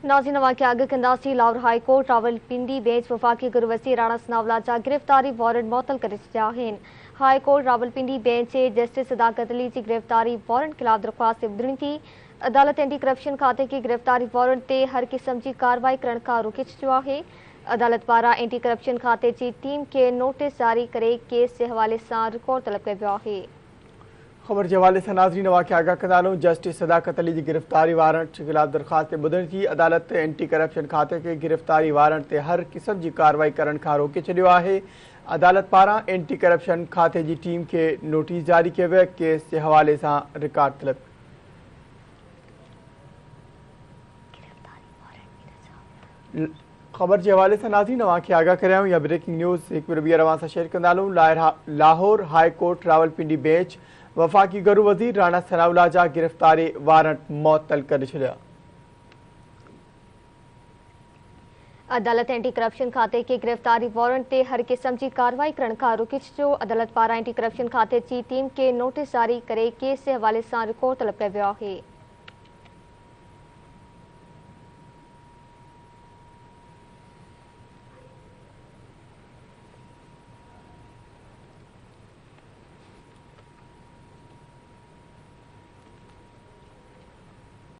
नाज़रीन वाक़िया अॻु कंदासीं। Lahore high court Rawalpindi bench वफ़ाक़ी गुरवसी राणा सनावला जा गिरफ़्तारी वारंट मुअत्तल करे छॾिया आहिनि। High court Rawalpindi bench justice Sadaqat Ali जी गिरफ़्तारी वारंट ख़िलाफ़ दरख़्वास्त ॿुधणी थी। अदालत एंटी करप्शन खाते खे गिरफ़्तारी वारंट ते हर क़िस्म जी कार्रवाई करण खां रोके छॾियो आहे। अदालत पारां एंटी करप्शन खाते जी टीम खे नोटिस जारी करे केस जे हवाले सां रिकॉर्ड तलब कयो वियो आहे। ख़बर के हवाले से नाज़रीन वाक़िया आगाह कंदा जस्टिस सदाकत अली की गिरफ़्तारी वारंट के खिलाफ दरख्वास्त ॿुधणी थी। अदालत एंटी करप्शन खाते के गिरफ़्तारी वारंट ते हर क़िस्म की कार्रवाई करण खां रोके छॾियो आहे। अदालत पारां एंटी करप्शन खाते की टीम के नोटिस जारी किया वियो। केस के हवाले से रिकॉर्ड तलब ख़बर के हवाले से नाज़रीन अवांखे आगाह करायूं या ब्रेकिंग न्यूज़ एक बार ॿीहर अवां सां शेयर कंदा हलूं। Lahore high court Rawalpindi bench वफ़ाक़ी गरू वज़ीर राणा सनाउल्लाह जा गिरफ़्तारी वारंट मुअत्तल करे छॾिया। अदालत एंटी करप्शन खाते के गिरफ़्तारी वारंट ते हर क़िस्म की कार्रवाई करण खां रोके छॾियो। अदालत पारां एंटी करप्शन खाते जी टीम के नोटिस जारी करे केस जे हवाले सां रिकॉर्ड तलब कयो वियो आहे।